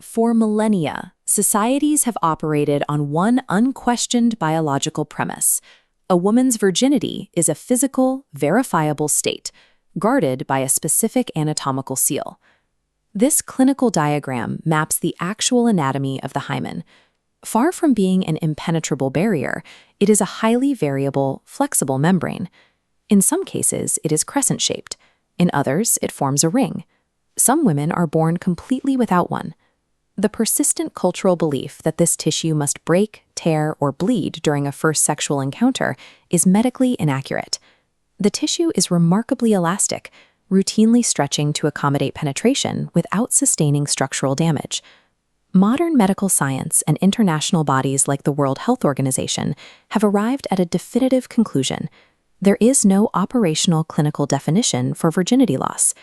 For millennia, societies have operated on one unquestioned biological premise. A woman's virginity is a physical, verifiable state, guarded by a specific anatomical seal. This clinical diagram maps the actual anatomy of the hymen. Far from being an impenetrable barrier, it is a highly variable, flexible membrane. In some cases, it is crescent-shaped. In others, it forms a ring. Some women are born completely without one. The persistent cultural belief that this tissue must break, tear, or bleed during a first sexual encounter is medically inaccurate. The tissue is remarkably elastic, routinely stretching to accommodate penetration without sustaining structural damage. Modern medical science and international bodies like the World Health Organization have arrived at a definitive conclusion. There is no operational clinical definition for virginity loss.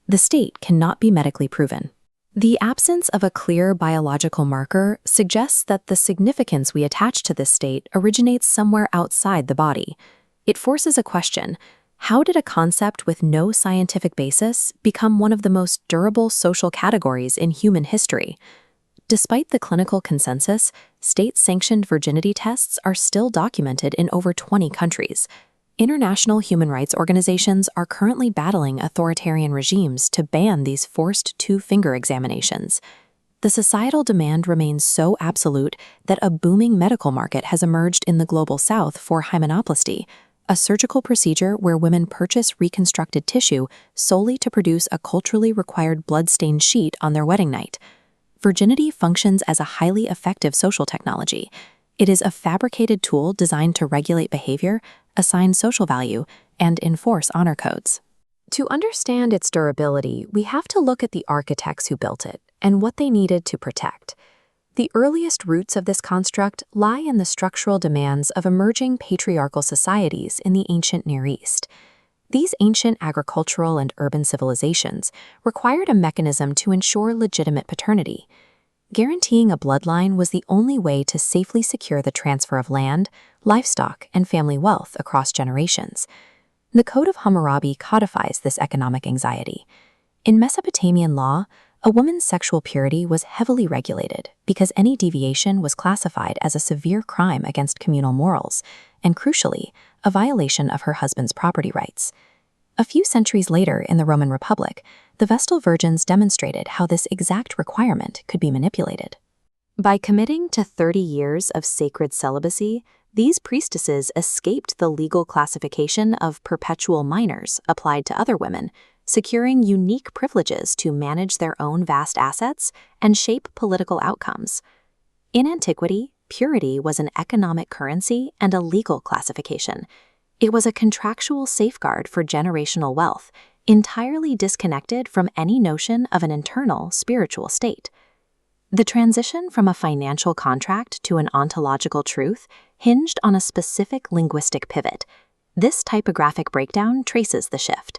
The state cannot be medically proven. The absence of a clear biological marker suggests that the significance we attach to this state originates somewhere outside the body. It forces a question: how did a concept with no scientific basis become one of the most durable social categories in human history? Despite the clinical consensus, state-sanctioned virginity tests are still documented in over 20 countries. International human rights organizations are currently battling authoritarian regimes to ban these forced two-finger examinations. The societal demand remains so absolute that a booming medical market has emerged in the global south for hymenoplasty, a surgical procedure where women purchase reconstructed tissue solely to produce a culturally required blood-stained sheet on their wedding night. Virginity functions as a highly effective social technology. It is a fabricated tool designed to regulate behavior, assign social value, and enforce honor codes. To understand its durability, we have to look at the architects who built it and what they needed to protect. The earliest roots of this construct lie in the structural demands of emerging patriarchal societies in the ancient Near East. These ancient agricultural and urban civilizations required a mechanism to ensure legitimate paternity. Guaranteeing a bloodline was the only way to safely secure the transfer of land, livestock, and family wealth across generations. The Code of Hammurabi codifies this economic anxiety. In Mesopotamian law, a woman's sexual purity was heavily regulated because any deviation was classified as a severe crime against communal morals, and crucially, a violation of her husband's property rights. A few centuries later in the Roman Republic, the Vestal Virgins demonstrated how this exact requirement could be manipulated. By committing to 30 years of sacred celibacy, these priestesses escaped the legal classification of perpetual minors applied to other women, securing unique privileges to manage their own vast assets and shape political outcomes. In antiquity, purity was an economic currency and a legal classification. It was a contractual safeguard for generational wealth, entirely disconnected from any notion of an internal spiritual state. The transition from a financial contract to an ontological truth hinged on a specific linguistic pivot. This typographic breakdown traces the shift.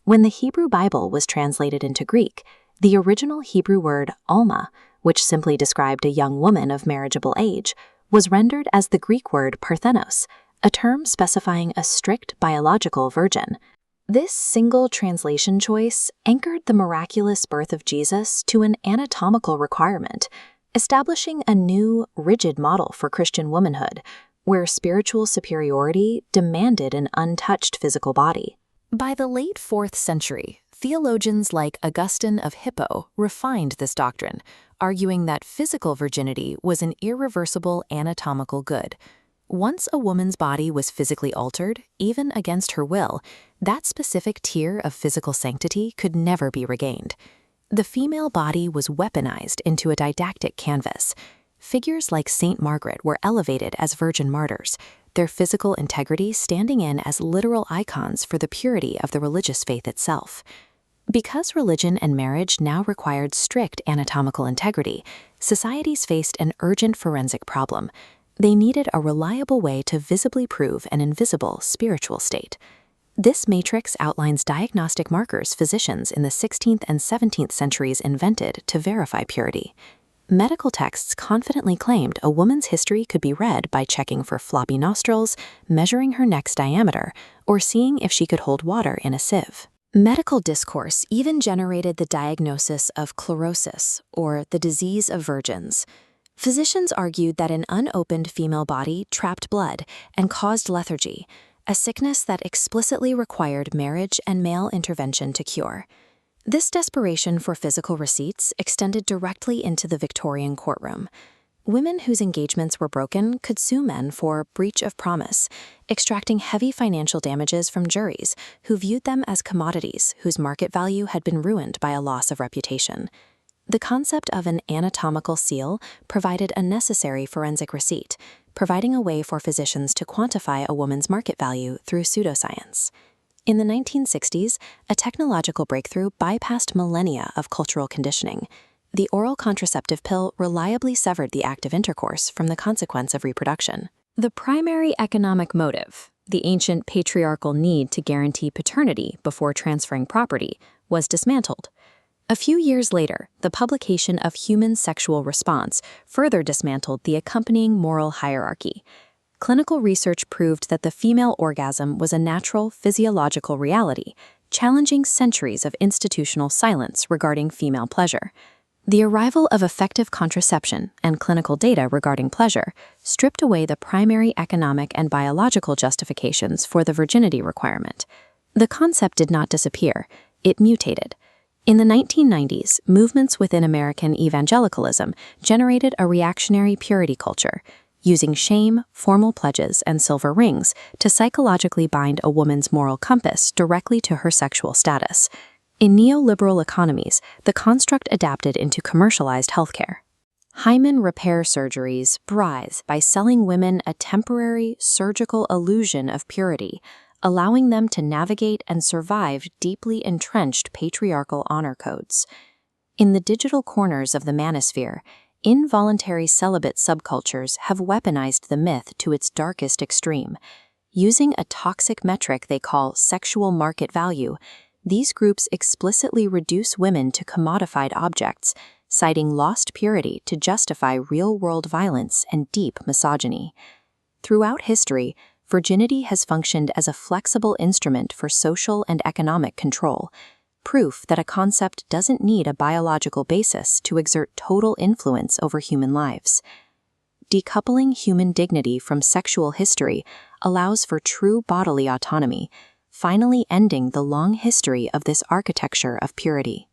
When the Hebrew Bible was translated into Greek, the original Hebrew word alma, which simply described a young woman of marriageable age, was rendered as the Greek word parthenos, a term specifying a strict biological virgin. This single translation choice anchored the miraculous birth of Jesus to an anatomical requirement, establishing a new, rigid model for Christian womanhood, where spiritual superiority demanded an untouched physical body. By the late 4th century, theologians like Augustine of Hippo refined this doctrine, arguing that physical virginity was an irreversible anatomical good. Once a woman's body was physically altered, even against her will, that specific tier of physical sanctity could never be regained. The female body was weaponized into a didactic canvas. Figures like Saint Margaret were elevated as virgin martyrs, their physical integrity standing in as literal icons for the purity of the religious faith itself. Because religion and marriage now required strict anatomical integrity, societies faced an urgent forensic problem. They needed a reliable way to visibly prove an invisible spiritual state. This matrix outlines diagnostic markers physicians in the 16th and 17th centuries invented to verify purity. Medical texts confidently claimed a woman's history could be read by checking for floppy nostrils, measuring her neck's diameter, or seeing if she could hold water in a sieve. Medical discourse even generated the diagnosis of chlorosis, or the disease of virgins. Physicians argued that an unopened female body trapped blood and caused lethargy, a sickness that explicitly required marriage and male intervention to cure. This desperation for physical receipts extended directly into the Victorian courtroom. Women whose engagements were broken could sue men for breach of promise, extracting heavy financial damages from juries who viewed them as commodities whose market value had been ruined by a loss of reputation. The concept of an anatomical seal provided a necessary forensic receipt, providing a way for physicians to quantify a woman's market value through pseudoscience. In the 1960s, a technological breakthrough bypassed millennia of cultural conditioning. The oral contraceptive pill reliably severed the act of intercourse from the consequence of reproduction. The primary economic motive, the ancient patriarchal need to guarantee paternity before transferring property, was dismantled. A few years later, the publication of Human Sexual Response further dismantled the accompanying moral hierarchy. Clinical research proved that the female orgasm was a natural physiological reality, challenging centuries of institutional silence regarding female pleasure. The arrival of effective contraception and clinical data regarding pleasure stripped away the primary economic and biological justifications for the virginity requirement. The concept did not disappear, it mutated. In the 1990s, movements within American evangelicalism generated a reactionary purity culture, using shame, formal pledges, and silver rings to psychologically bind a woman's moral compass directly to her sexual status. In neoliberal economies, the construct adapted into commercialized healthcare. Hymen repair surgeries writhe by selling women a temporary surgical illusion of purity, allowing them to navigate and survive deeply entrenched patriarchal honor codes. In the digital corners of the manosphere, involuntary celibate subcultures have weaponized the myth to its darkest extreme. Using a toxic metric they call sexual market value, these groups explicitly reduce women to commodified objects, citing lost purity to justify real-world violence and deep misogyny. Throughout history, virginity has functioned as a flexible instrument for social and economic control, proof that a concept doesn't need a biological basis to exert total influence over human lives. Decoupling human dignity from sexual history allows for true bodily autonomy, finally ending the long history of this architecture of purity.